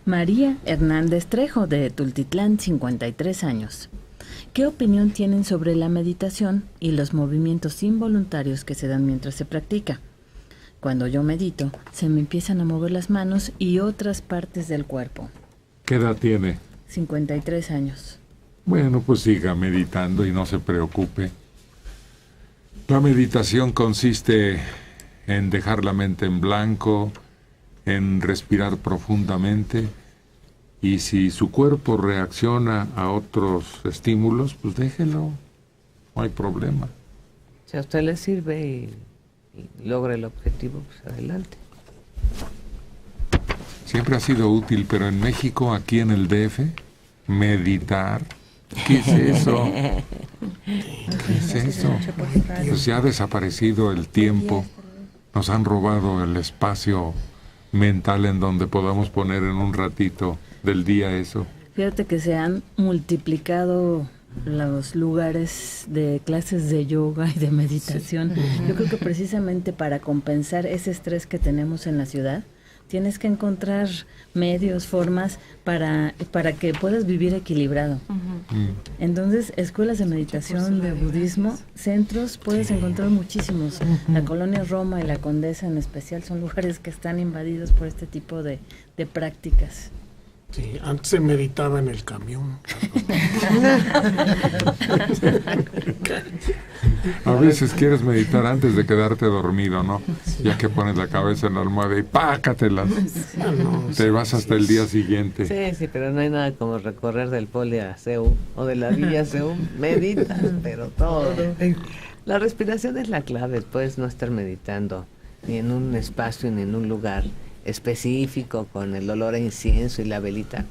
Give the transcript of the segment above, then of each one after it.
María Hernández Trejo, de Tultitlán, 53 años. ¿Qué opinión tienen sobre la meditación y los movimientos involuntarios que se dan mientras se practica? Cuando yo medito, se me empiezan a mover las manos y otras partes del cuerpo. ¿Qué edad tiene? 53 años. Bueno, pues siga meditando y no se preocupe. La meditación consiste en dejar la mente en blanco, en respirar profundamente, y si su cuerpo reacciona a otros estímulos, pues déjelo, no hay problema. Si a usted le sirve y logra el objetivo, pues adelante. Siempre ha sido útil, pero en México, aquí en el DF, meditar, ¿qué es eso? ¿Qué es eso? Pues ya ha desaparecido el tiempo, nos han robado el espacio mental en donde podamos poner en un ratito del día eso. Fíjate que se han multiplicado los lugares de clases de yoga y de meditación. Sí. Yo creo que precisamente para compensar ese estrés que tenemos en la ciudad, tienes que encontrar medios, formas para que puedas vivir equilibrado. Entonces, escuelas de meditación, de budismo, centros, puedes encontrar muchísimos. La Colonia Roma y la Condesa en especial son lugares que están invadidos por este tipo de prácticas. Sí, antes se meditaba en el camión. A veces quieres meditar antes de quedarte dormido, ¿no? Ya que pones la cabeza en la almohada y ¡pácatela! Te vas hasta el día siguiente. Sí, pero no hay nada como recorrer del Poli a CEU o de la Villa CEU. Meditas, pero todo. La respiración es la clave. Puedes no estar meditando ni en un espacio ni en un lugar específico con el olor a incienso y la velita.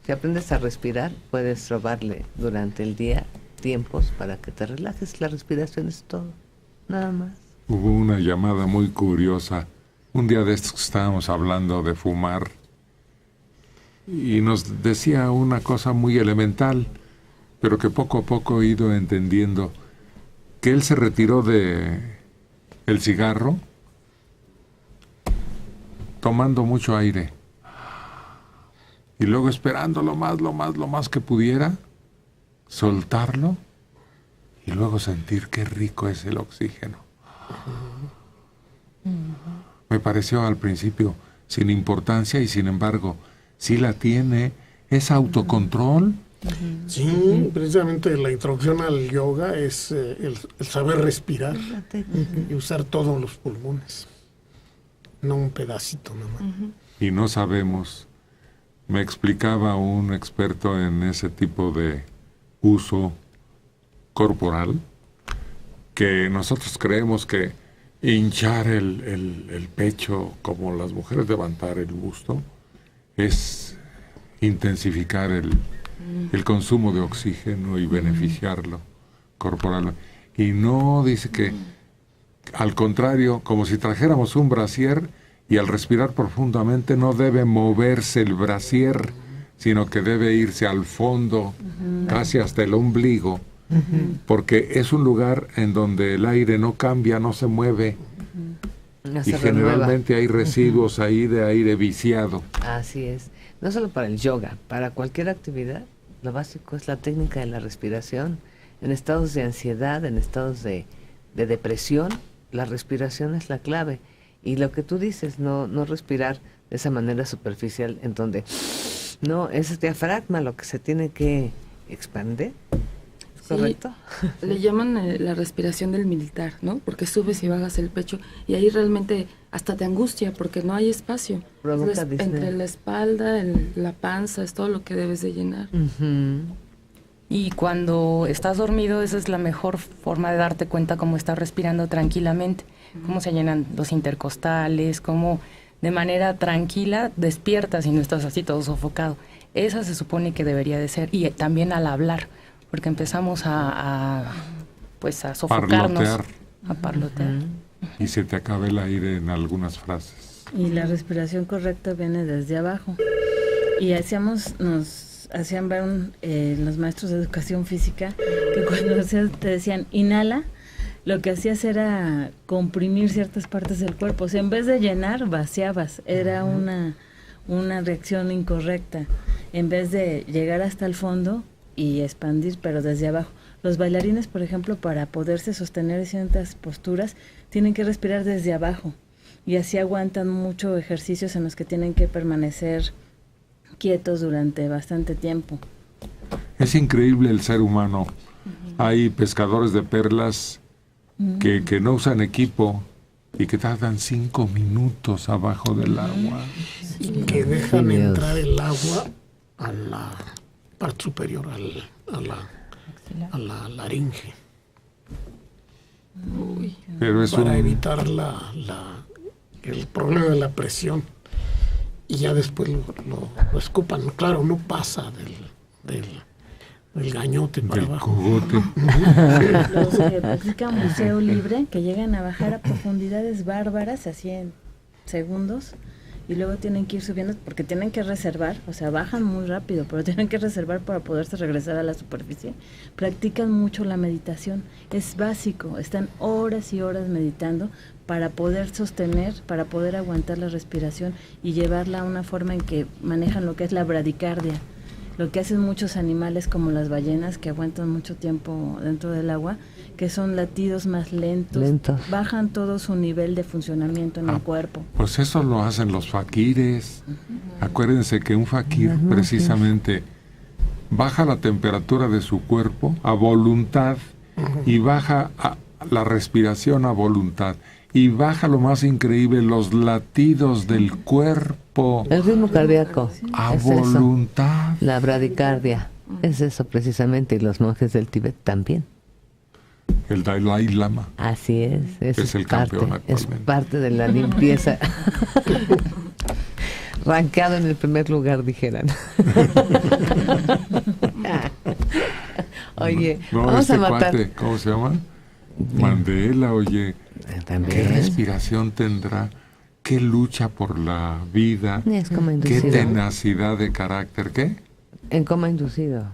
Si aprendes a respirar, puedes robarle durante el día tiempos para que te relajes. La respiración es todo, nada más. Hubo una llamada muy curiosa. Un día de estos que estábamos hablando de fumar y nos decía una cosa muy elemental, pero que poco a poco he ido entendiendo, que él se retiró de el cigarro tomando mucho aire y luego esperando lo más que pudiera, soltarlo y luego sentir qué rico es el oxígeno. Me pareció al principio sin importancia y sin embargo sí la tiene, es autocontrol. Sí, precisamente la introducción al yoga es el saber respirar y usar todos los pulmones. No un pedacito nada más. Y no sabemos. Me explicaba un experto en ese tipo de uso corporal que nosotros creemos que hinchar el pecho, como las mujeres levantar el busto, es intensificar el consumo de oxígeno y beneficiarlo corporal. Y no, dice que al contrario, como si trajéramos un brasier y al respirar profundamente no debe moverse el brasier, sino que debe irse al fondo, casi hasta el ombligo, porque es un lugar en donde el aire no cambia, no se mueve, y generalmente hay residuos ahí de aire viciado. Así es. No solo para el yoga, para cualquier actividad, lo básico es la técnica de la respiración. En estados de ansiedad, en estados de depresión, la respiración es la clave. Y lo que tú dices, no respirar de esa manera superficial en donde no, es el diafragma lo que se tiene que expandir. ¿Es correcto? Le llaman la respiración del militar, ¿no? Porque subes y bajas el pecho y ahí realmente hasta te angustia porque no hay espacio. Entre la espalda, la panza, es todo lo que debes de llenar. Y cuando estás dormido, esa es la mejor forma de darte cuenta cómo estás respirando tranquilamente, cómo se llenan los intercostales, cómo de manera tranquila despiertas y no estás así todo sofocado. Esa se supone que debería de ser. Y también al hablar, porque empezamos a sofocarnos. A parlotear. Y se te acaba el aire en algunas frases. Y la respiración correcta viene desde abajo. Y nos hacían ver los maestros de educación física que cuando te decían inhala, lo que hacías era comprimir ciertas partes del cuerpo. O sea, en vez de llenar, vaciabas. Era una una reacción incorrecta, en vez de llegar hasta el fondo y expandir, pero desde abajo. Los bailarines, por ejemplo, para poderse sostener en ciertas posturas, tienen que respirar desde abajo, y así aguantan mucho ejercicios en los que tienen que permanecer quietos durante bastante tiempo. Es increíble el ser humano. Hay pescadores de perlas que no usan equipo y que tardan 5 minutos abajo del agua. Que dejan entrar el agua a la parte superior, a la laringe. Pero es para evitar el problema de la presión. Y ya después lo escupan. Claro, no pasa del gañote para del abajo. cogote. Los que practican buceo libre, que llegan a bajar a profundidades bárbaras, así en segundos, y luego tienen que ir subiendo porque tienen que reservar, o sea, bajan muy rápido, pero tienen que reservar para poderse regresar a la superficie. Practican mucho la meditación, es básico, están horas y horas meditando para poder sostener, para poder aguantar la respiración y llevarla a una forma en que manejan lo que es la bradicardia, lo que hacen muchos animales como las ballenas que aguantan mucho tiempo dentro del agua, que son latidos más lentos. Bajan todo su nivel de funcionamiento en el cuerpo. Pues eso lo hacen los faquires. Acuérdense que un faquir precisamente baja la temperatura de su cuerpo a voluntad y baja la respiración a voluntad y baja, lo más increíble, los latidos del cuerpo. El ritmo cardíaco. A voluntad. Eso. La bradicardia. Es eso precisamente, y los monjes del Tíbet también. El Dalai Lama. Así es. Es el campeón actualmente. Es parte de la limpieza. Rankeado en el primer lugar, dijeran. Oye, vamos a matar. Cuate, ¿cómo se llama? Mandela, oye. También. ¿Qué respiración tendrá? ¿Qué lucha por la vida? Es coma inducido. ¿Qué tenacidad de carácter? ¿Qué? En coma inducido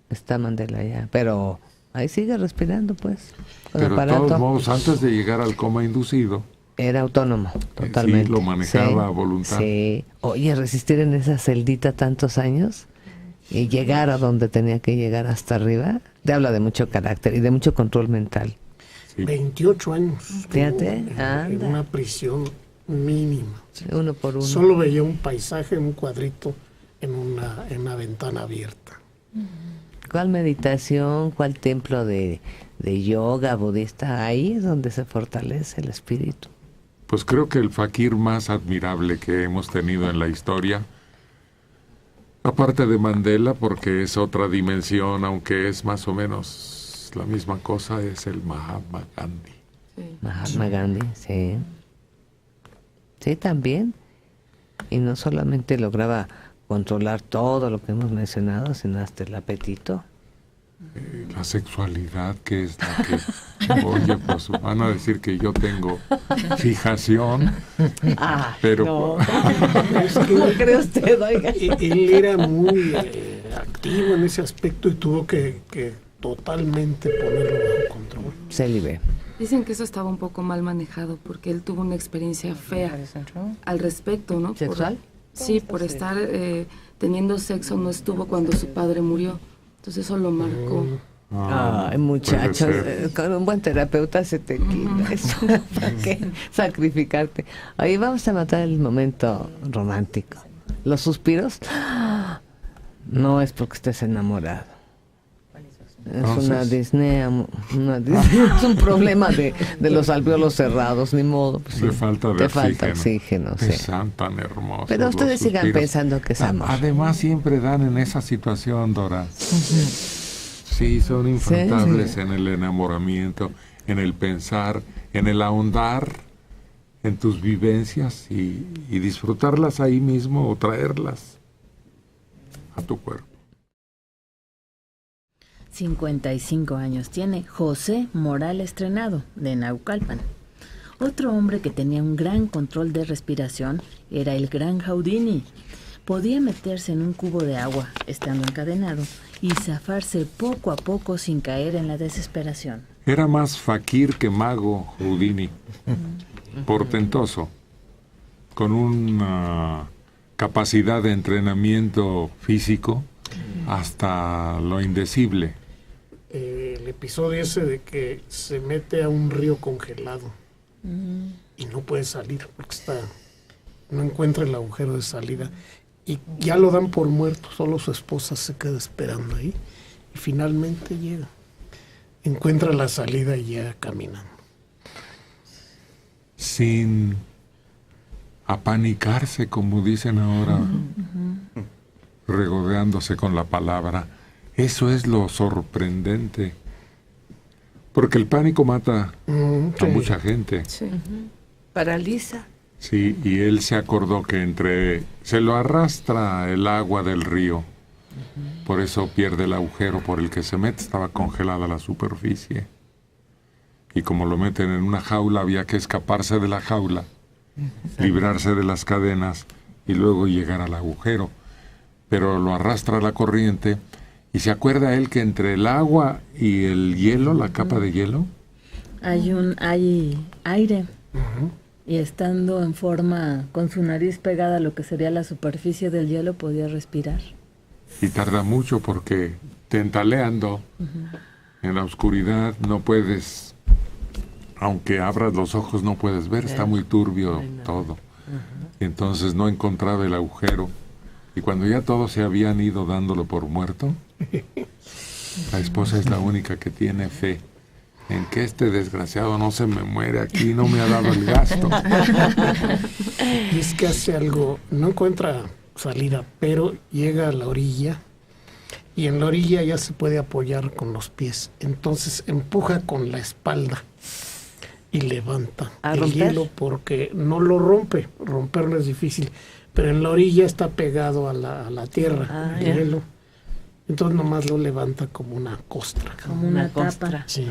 está Mandela ya, pero ahí sigue respirando, pues. Pero aparato. de todos modos, antes de llegar al coma inducido, era autónomo, totalmente. Sí, lo manejaba a voluntad. Sí. Oye, resistir en esa celdita tantos años y llegar a donde tenía que llegar hasta arriba, te habla de mucho carácter y de mucho control mental. Sí. 28 años. Fíjate, en una prisión mínima. Sí, uno por uno. Solo veía un paisaje, un cuadrito en una ventana abierta. ¿Cuál meditación, cuál templo de yoga budista? Ahí es donde se fortalece el espíritu. Pues creo que el fakir más admirable que hemos tenido en la historia, aparte de Mandela, porque es otra dimensión, aunque es más o menos la misma cosa, es el Mahatma Gandhi. Sí. Mahatma Gandhi, sí. Sí, también. Y no solamente lograba controlar todo lo que hemos mencionado, sino hasta el apetito. La sexualidad, que es la que... Oye, pues van a decir que yo tengo fijación, pero... No, es que no cree usted, oiga. Él era muy activo en ese aspecto y tuvo que totalmente ponerlo bajo control. Célibe. Dicen que eso estaba un poco mal manejado porque él tuvo una experiencia fea al respecto, ¿no? ¿Sexual? Sí, por estar teniendo sexo no estuvo cuando su padre murió. Entonces eso lo marcó. Ay, muchachos, con un buen terapeuta se te quita eso. ¿Para qué sacrificarte? Ahí vamos a matar el momento romántico. Los suspiros no es porque estés enamorado. Es una disnea, es un problema de los alvéolos cerrados, ni modo. Pues, de falta de oxígeno. Sí. Son tan hermosos. Pero ustedes sigan pensando que es amor. Además siempre dan en esa situación, Dora. Sí, son infaltables en el enamoramiento, en el pensar, en el ahondar en tus vivencias y disfrutarlas ahí mismo o traerlas a tu cuerpo. 55 años tiene José Morales Trenado, de Naucalpan. Otro hombre que tenía un gran control de respiración era el gran Houdini. Podía meterse en un cubo de agua, estando encadenado, y zafarse poco a poco sin caer en la desesperación. Era más fakir que mago, Houdini. Portentoso, con un capacidad de entrenamiento físico hasta lo indecible. El episodio ese de que se mete a un río congelado y no puede salir porque no encuentra el agujero de salida y ya lo dan por muerto, solo su esposa se queda esperando ahí y finalmente llega, encuentra la salida y llega caminando. Sin apanicarse, como dicen ahora, regodeándose con la palabra. Eso es lo sorprendente. Porque el pánico mata a mucha gente. Sí. Paraliza. Sí, y él se acordó que se lo arrastra el agua del río. Por eso pierde el agujero por el que se mete. Estaba congelada la superficie. Y como lo meten en una jaula, había que escaparse de la jaula, librarse de las cadenas y luego llegar al agujero. Pero lo arrastra la corriente. ¿Y se acuerda él que entre el agua y el hielo, la capa de hielo? Hay aire. Y estando en forma, con su nariz pegada a lo que sería la superficie del hielo, podía respirar. Y tarda mucho porque tentaleando en la oscuridad no puedes, aunque abras los ojos no puedes ver, está muy turbio todo. Y entonces no encontraba el agujero. Y cuando ya todos se habían ido dándolo por muerto, la esposa es la única que tiene fe en que este desgraciado no se me muere aquí, no me ha dado el gasto. Y es que hace algo, no encuentra salida, pero llega a la orilla y en la orilla ya se puede apoyar con los pies. Entonces empuja con la espalda y levanta el hielo porque no lo rompe, romperlo es difícil. Pero en la orilla está pegado a la tierra, el hielo. Entonces nomás lo levanta como una costra. Como una tapa. Sí.